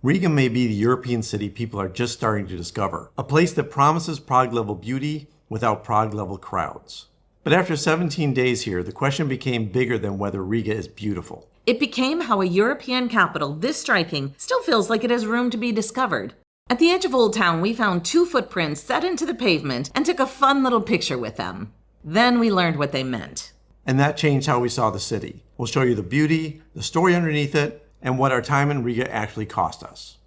Riga may be the European city people are just starting to discover, a place that promises Prague-level beauty without Prague-level crowds. But after 17 days here, the question became bigger than whether Riga is beautiful. It became how a European capital this striking still feels like it has room to be discovered. At the edge of Old Town, we found 2 footprints set into the pavement and took a fun little picture with them. Then we learned what they meant. And that changed how we saw the city. We'll show you the beauty, the story underneath it, and what our time in Riga actually cost us.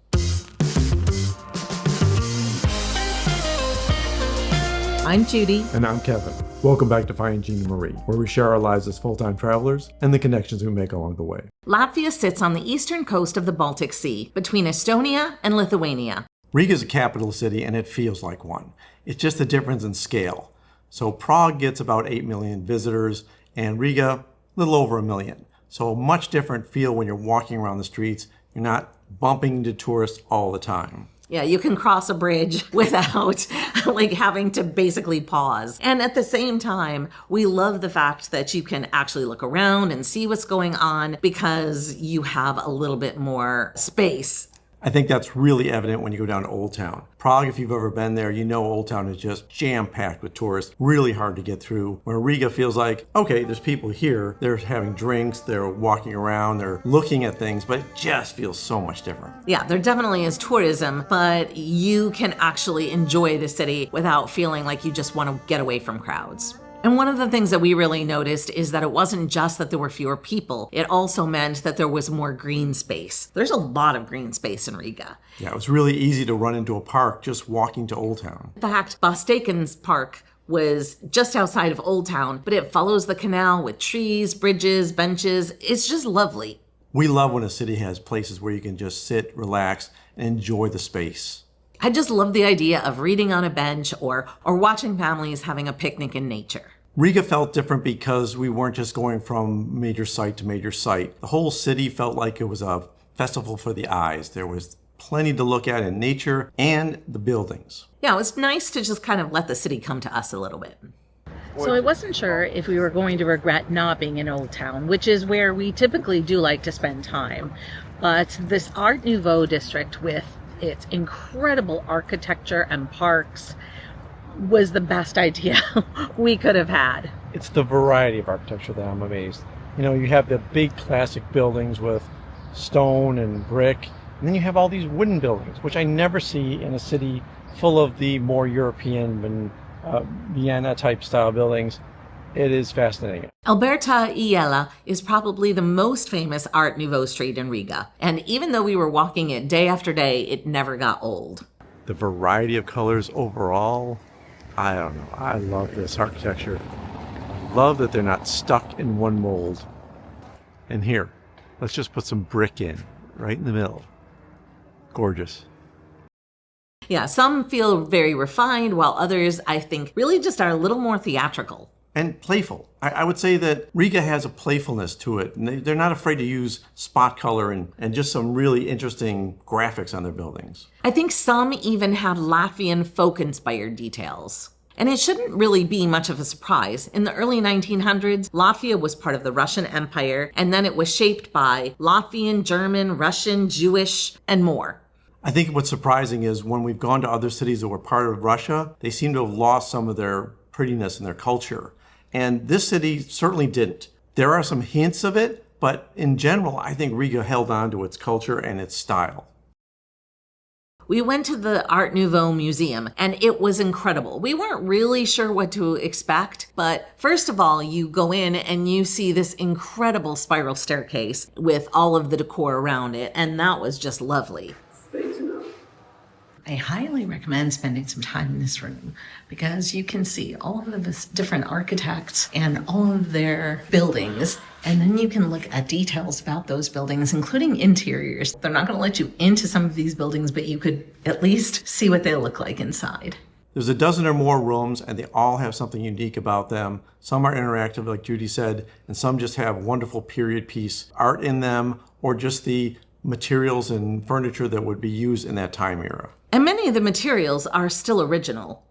I'm Judy. And I'm Kevin. Welcome back to Finding Gina Marie, where we share our lives as full-time travelers and the connections we make along the way. Latvia sits on the eastern coast of the Baltic Sea, between Estonia and Lithuania. Riga is a capital city, and it feels like one. It's just a difference in scale. So Prague gets about 8 million visitors, and Riga, a little over 1 million. So a much different feel when you're walking around the streets. You're not bumping into tourists all the time. Yeah, you can cross a bridge without having to basically pause. And at the same time, we love the fact that you can actually look around and see what's going on because you have a little bit more space. I think that's really evident when you go down to Old Town. Prague, if you've ever been there, you know Old Town is just jam-packed with tourists, really hard to get through. Where Riga feels like, okay, there's people here, they're having drinks, they're walking around, they're looking at things, but it just feels so much different. Yeah, there definitely is tourism, but you can actually enjoy the city without feeling like you just want to get away from crowds. And one of the things that we really noticed is that it wasn't just that there were fewer people. It also meant that there was more green space. There's a lot of green space in Riga. Yeah, it was really easy to run into a park just walking to Old Town. In fact, Bostaken's park was just outside of Old Town, but it follows the canal with trees, bridges, benches. It's just lovely. We love when a city has places where you can just sit, relax, and enjoy the space. I just love the idea of reading on a bench or watching families having a picnic in nature. Riga felt different because we weren't just going from major site to major site. The whole city felt like it was a festival for the eyes. There was plenty to look at in nature and the buildings. Yeah, it was nice to just kind of let the city come to us a little bit. So I wasn't sure if we were going to regret not being in Old Town, which is where we typically do like to spend time. But this Art Nouveau district with its incredible architecture and parks was the best idea we could have had. It's the variety of architecture that I'm amazed. You know, you have the big classic buildings with stone and brick, and then you have all these wooden buildings, which I never see in a city full of the more European and Vienna type style buildings. It is fascinating. Alberta Iela is probably the most famous Art Nouveau street in Riga. And even though we were walking it day after day, it never got old. The variety of colors overall, I don't know. I love this architecture. I love that they're not stuck in one mold. And here, let's just put some brick in, right in the middle. Gorgeous. Yeah, some feel very refined, while others, I think, really just are a little more theatrical. And playful. I would say that Riga has a playfulness to it. And they're not afraid to use spot color and just some really interesting graphics on their buildings. I think some even have Latvian folk-inspired details. And it shouldn't really be much of a surprise. In the early 1900s, Latvia was part of the Russian Empire, and then it was shaped by Latvian, German, Russian, Jewish, and more. I think what's surprising is when we've gone to other cities that were part of Russia, they seem to have lost some of their prettiness and their culture. And this city certainly didn't. There are some hints of it, but in general, I think Riga held on to its culture and its style. We went to the Art Nouveau Museum, and it was incredible. We weren't really sure what to expect, but first of all, you go in and you see this incredible spiral staircase with all of the decor around it, and that was just lovely. I highly recommend spending some time in this room because you can see all of the different architects and all of their buildings, and then you can look at details about those buildings, including interiors. They're not going to let you into some of these buildings, but you could at least see what they look like inside. There's a dozen or more rooms, and they all have something unique about them. Some are interactive, like Judy said, and some just have wonderful period piece art in them, or just the materials and furniture that would be used in that time era. And many of the materials are still original.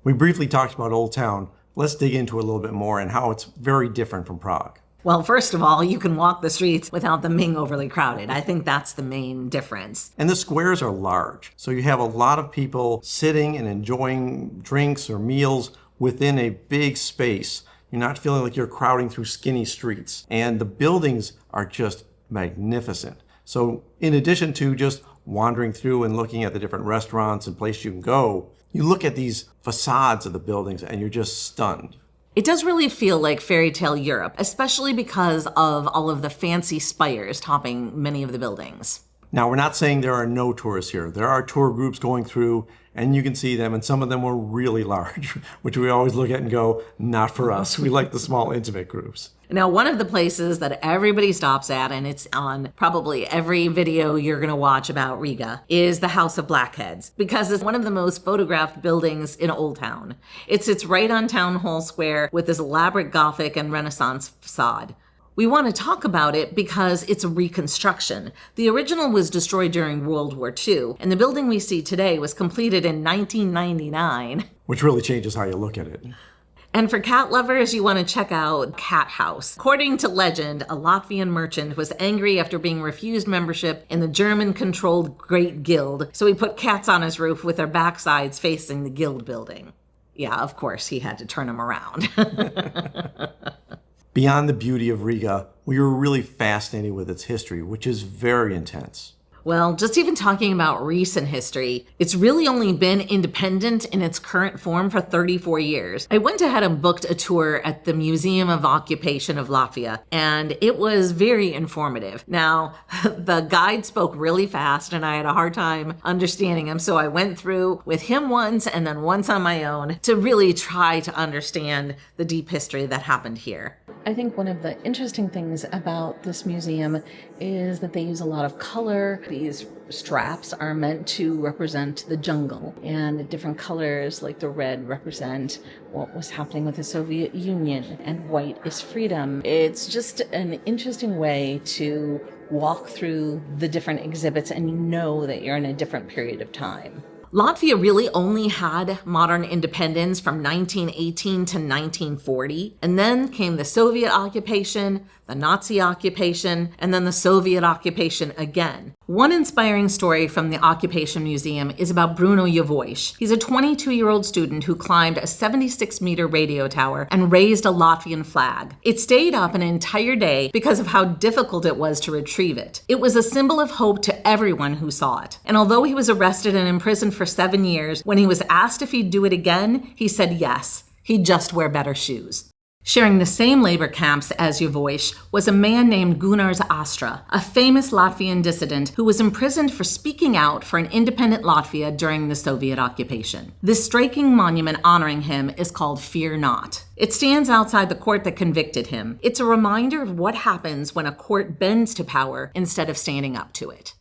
We briefly talked about Old Town. Let's dig into it a little bit more and how it's very different from Prague. Well, first of all, you can walk the streets without them being overly crowded. I think that's the main difference. And the squares are large, so you have a lot of people sitting and enjoying drinks or meals within a big space. You're not feeling like you're crowding through skinny streets. And the buildings are just magnificent. So in addition to just wandering through and looking at the different restaurants and places you can go, you look at these facades of the buildings and you're just stunned. It does really feel like fairy tale Europe, especially because of all of the fancy spires topping many of the buildings. Now, we're not saying there are no tourists here. There are tour groups going through, and you can see them, and some of them were really large, which we always look at and go, not for us. We like the small, intimate groups. Now, one of the places that everybody stops at, and it's on probably every video you're going to watch about Riga, is the House of Blackheads, because it's one of the most photographed buildings in Old Town. It sits right on Town Hall Square with this elaborate Gothic and Renaissance facade. We want to talk about it because it's a reconstruction. The original was destroyed during World War II, and the building we see today was completed in 1999. Which really changes how you look at it. And for cat lovers, you want to check out Cat House. According to legend, a Latvian merchant was angry after being refused membership in the German-controlled Great Guild, so he put cats on his roof with their backsides facing the guild building. Yeah, of course, he had to turn them around. Beyond the beauty of Riga, we were really fascinated with its history, which is very intense. Well, just even talking about recent history, it's really only been independent in its current form for 34 years. I went ahead and booked a tour at the Museum of Occupation of Latvia, and it was very informative. Now, the guide spoke really fast, and I had a hard time understanding him, so I went through with him once and then once on my own to really try to understand the deep history that happened here. I think one of the interesting things about this museum is that they use a lot of color. These straps are meant to represent the jungle, and different colors like the red represent what was happening with the Soviet Union, and white is freedom. It's just an interesting way to walk through the different exhibits and you know that you're in a different period of time. Latvia really only had modern independence from 1918 to 1940, and then came the Soviet occupation, the Nazi occupation, and then the Soviet occupation again. One inspiring story from the Occupation Museum is about Bruno Javois. He's a 22-year-old student who climbed a 76-meter radio tower and raised a Latvian flag. It stayed up an entire day because of how difficult it was to retrieve it. It was a symbol of hope to everyone who saw it. And although he was arrested and imprisoned for 7 years, when he was asked if he'd do it again, he said yes. He'd just wear better shoes. Sharing the same labor camps as Javois was a man named Gunars Astra, a famous Latvian dissident who was imprisoned for speaking out for an independent Latvia during the Soviet occupation. This striking monument honoring him is called Fear Not. It stands outside the court that convicted him. It's a reminder of what happens when a court bends to power instead of standing up to it.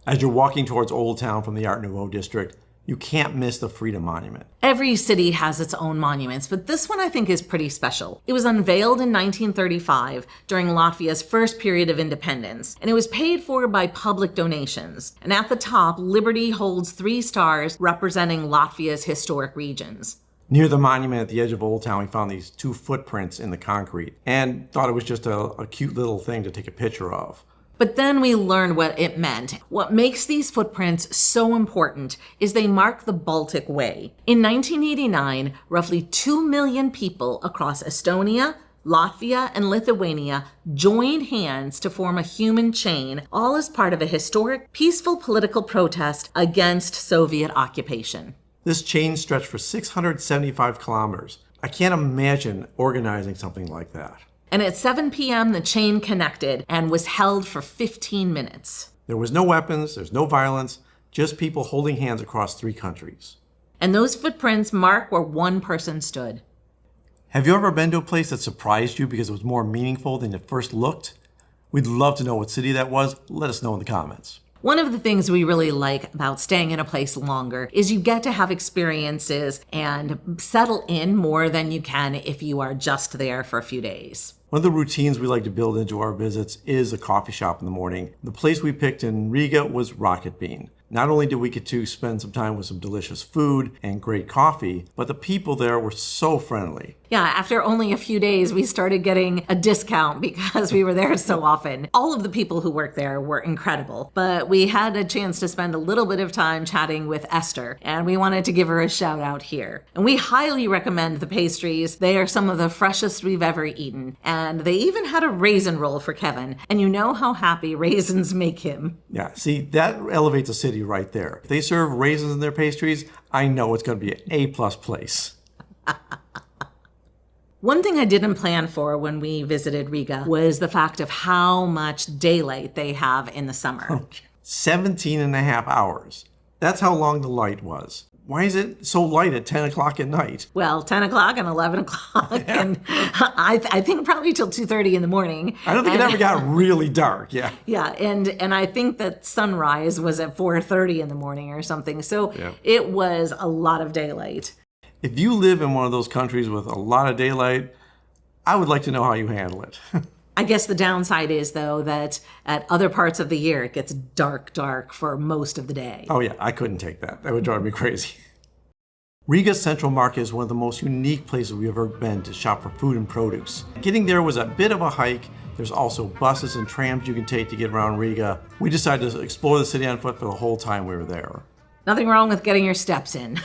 As you're walking towards Old Town from the Art Nouveau district, you can't miss the Freedom Monument. Every city has its own monuments, but this one I think is pretty special. It was unveiled in 1935 during Latvia's first period of independence, and it was paid for by public donations. And at the top, Liberty holds 3 stars representing Latvia's historic regions. Near the monument at the edge of Old Town, we found these 2 footprints in the concrete and thought it was just a cute little thing to take a picture of. But then we learned what it meant. What makes these footprints so important is they mark the Baltic Way. In 1989, roughly 2 million people across Estonia, Latvia, and Lithuania joined hands to form a human chain, all as part of a historic, peaceful political protest against Soviet occupation. This chain stretched for 675 kilometers. I can't imagine organizing something like that. And at 7 p.m., the chain connected and was held for 15 minutes. There was no weapons, there's no violence, just people holding hands across 3 countries. And those footprints mark where one person stood. Have you ever been to a place that surprised you because it was more meaningful than it first looked? We'd love to know what city that was. Let us know in the comments. One of the things we really like about staying in a place longer is you get to have experiences and settle in more than you can if you are just there for a few days. One of the routines we like to build into our visits is a coffee shop in the morning. The place we picked in Riga was Rocket Bean. Not only did we get to spend some time with some delicious food and great coffee, but the people there were so friendly. Yeah, after only a few days, we started getting a discount because we were there so often. All of the people who work there were incredible, but we had a chance to spend a little bit of time chatting with Esther, and we wanted to give her a shout out here. And we highly recommend the pastries. They are some of the freshest we've ever eaten. And they even had a raisin roll for Kevin, and you know how happy raisins make him. Yeah, see, that elevates a city right there. If they serve raisins in their pastries, I know it's going to be an A-plus place. One thing I didn't plan for when we visited Riga was the fact of how much daylight they have in the summer. 17 and a half hours. That's how long the light was. Why is it so light at 10 o'clock at night? Well, 10 o'clock and 11 o'clock, and I think probably till 2:30 in the morning. I don't think it ever got really dark, yeah. Yeah, and I think that sunrise was at 4:30 in the morning or something. So It was a lot of daylight. If you live in one of those countries with a lot of daylight, I would like to know how you handle it. I guess the downside is, though, that at other parts of the year, it gets dark for most of the day. Oh yeah, I couldn't take that. That would drive me crazy. Riga's Central Market is one of the most unique places we've ever been to shop for food and produce. Getting there was a bit of a hike. There's also buses and trams you can take to get around Riga. We decided to explore the city on foot for the whole time we were there. Nothing wrong with getting your steps in.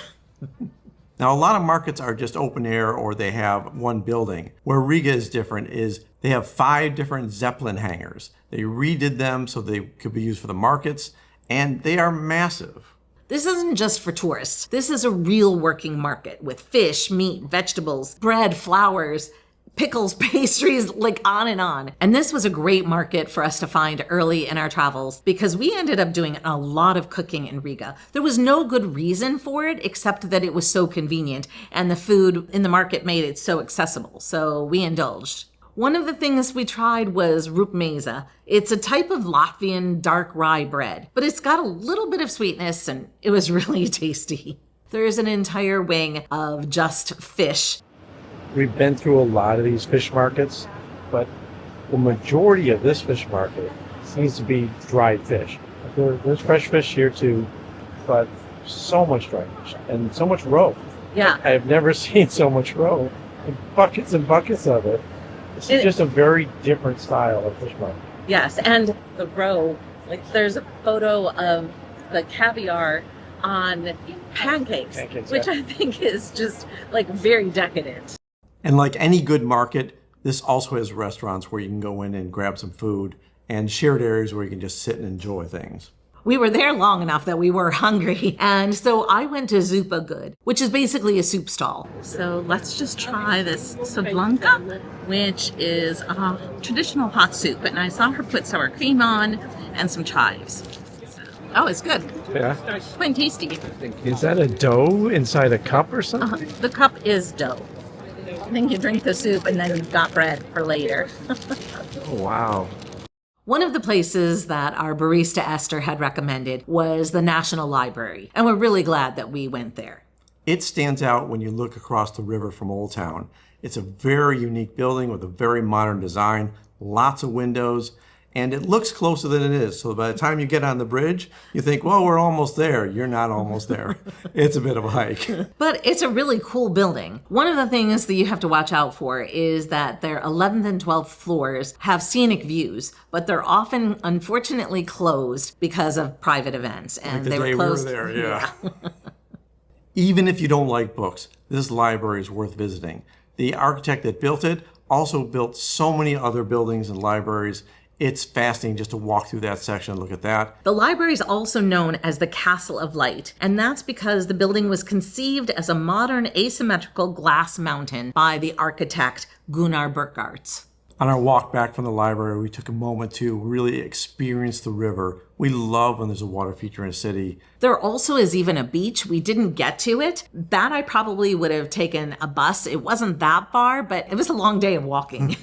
Now, a lot of markets are just open air or they have one building. Where Riga is different is they have 5 different Zeppelin hangars. They redid them so they could be used for the markets, and they are massive. This isn't just for tourists. This is a real working market with fish, meat, vegetables, bread, flowers, pickles, pastries, like on and on. And this was a great market for us to find early in our travels because we ended up doing a lot of cooking in Riga. There was no good reason for it except that it was so convenient and the food in the market made it so accessible. So we indulged. One of the things we tried was rupmeza. It's a type of Latvian dark rye bread, but it's got a little bit of sweetness and it was really tasty. There's an entire wing of just fish. We've been through a lot of these fish markets, but the majority of this fish market seems to be dried fish. There's fresh fish here too, but so much dried fish and so much roe. Yeah. I have never seen so much roe, and buckets of it. This is just a very different style of fish market. Yes, and the roe, like there's a photo of the caviar on pancakes which I think is just like very decadent. And like any good market, this also has restaurants where you can go in and grab some food and shared areas where you can just sit and enjoy things. We were there long enough that we were hungry, and so I went to Zupa Good, which is basically a soup stall. So let's just try this sablanka, which is a traditional hot soup, and I saw her put sour cream on and some chives. Oh, it's good. Yeah. Quite tasty. Is that a dough inside a cup or something? The cup is dough. I think you drink the soup and then you've got bread for later. Oh, wow. One of the places that our barista Esther had recommended was the National Library, and we're really glad that we went there. It stands out when you look across the river from Old Town. It's a very unique building with a very modern design, lots of windows, and it looks closer than it is. So by the time you get on the bridge, you think, well, we're almost there. You're not almost there. It's a bit of a hike. But it's a really cool building. One of the things that you have to watch out for is that their 11th and 12th floors have scenic views, but they're often, unfortunately, closed because of private events. And Like the they day were closed. we were there, yeah. Even if you don't like books, this library is worth visiting. The architect that built it also built so many other buildings and libraries. It's fascinating just to walk through that section and look at that. The library is also known as the Castle of Light, and that's because the building was conceived as a modern asymmetrical glass mountain by the architect Gunnar Burkhardt. On our walk back from the library, we took a moment to really experience the river. We love when there's a water feature in a city. There also is even a beach. We didn't get to it. That I probably would have taken a bus. It wasn't that far, but it was a long day of walking.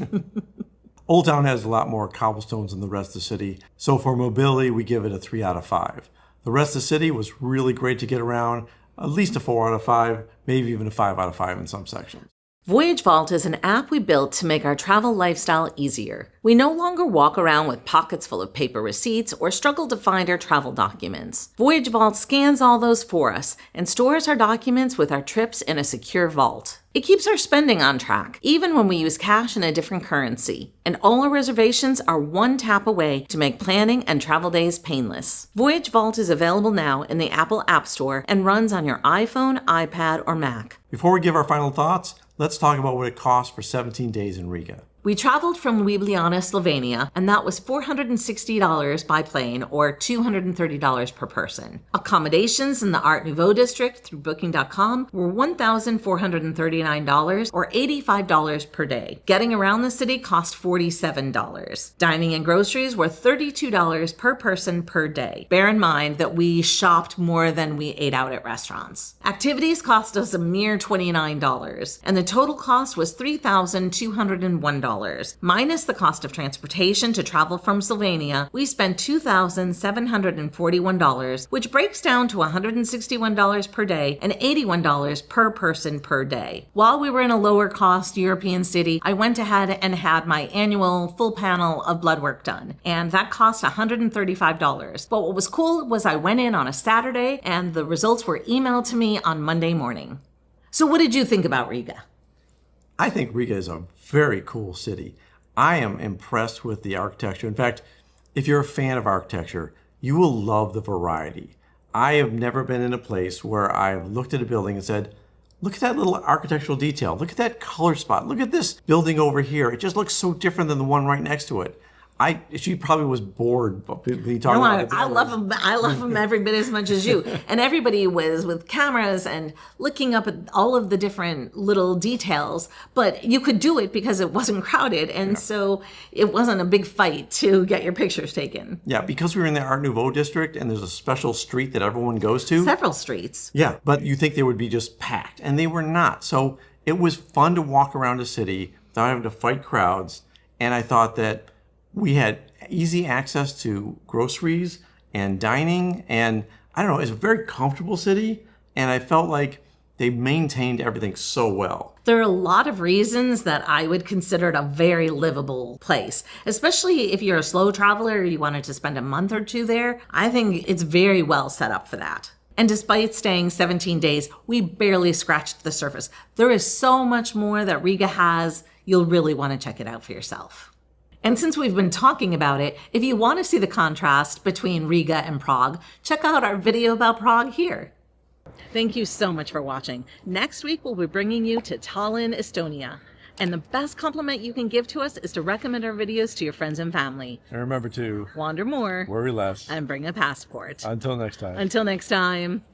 Old Town has a lot more cobblestones than the rest of the city, so for mobility, we give it a 3 out of 5. The rest of the city was really great to get around, at least a 4 out of 5, maybe even a 5 out of 5 in some sections. Voyage Vault is an app we built to make our travel lifestyle easier. We no longer walk around with pockets full of paper receipts or struggle to find our travel documents. Voyage Vault scans all those for us and stores our documents with our trips in a secure vault. It keeps our spending on track, even when we use cash in a different currency. And all our reservations are one tap away to make planning and travel days painless. Voyage Vault is available now in the Apple App Store and runs on your iPhone, iPad, or Mac. Before we give our final thoughts, let's talk about what it costs for 17 days in Riga. We traveled from Ljubljana, Slovenia, and that was $460 by plane or $230 per person. Accommodations in the Art Nouveau district through Booking.com were $1,439 or $85 per day. Getting around the city cost $47. Dining and groceries were $32 per person per day. Bear in mind that we shopped more than we ate out at restaurants. Activities cost us a mere $29, and the total cost was $3,201. Minus the cost of transportation to travel from Slovenia, we spent $2,741, which breaks down to $161 per day and $81 per person per day. While we were in a lower cost European city, I went ahead and had my annual full panel of blood work done, and that cost $135. But what was cool was I went in on a Saturday and the results were emailed to me on Monday morning. So what did you think about Riga? I think Riga is a very cool city. I am impressed with the architecture. In fact, if you're a fan of architecture, you will love the variety. I have never been in a place where I've looked at a building and said, look at that little architectural detail. Look at that color spot. Look at this building over here. It just looks so different than the one right next to it. She probably was bored when you talk about it. I love them. I love them every bit as much as you. And everybody was with cameras and looking up at all of the different little details. But you could do it because it wasn't crowded. And so it wasn't a big fight to get your pictures taken. Yeah, because we were in the Art Nouveau district and there's a special street that everyone goes to. Several streets. Yeah, but you think they would be just packed. And they were not. So it was fun to walk around a city without having to fight crowds. And I thought that we had easy access to groceries and dining, and I don't know, it's a very comfortable city, and I felt like they maintained everything so well. There are a lot of reasons that I would consider it a very livable place, especially if you're a slow traveler or you wanted to spend a month or two there. I think it's very well set up for that. And despite staying 17 days, we barely scratched the surface. There is so much more that Riga has. You'll really want to check it out for yourself. And since we've been talking about it, if you want to see the contrast between Riga and Prague, check out our video about Prague here. Thank you so much for watching. Next week, we'll be bringing you to Tallinn, Estonia. And the best compliment you can give to us is to recommend our videos to your friends and family. And remember to wander more, worry less, and bring a passport. Until next time. Until next time.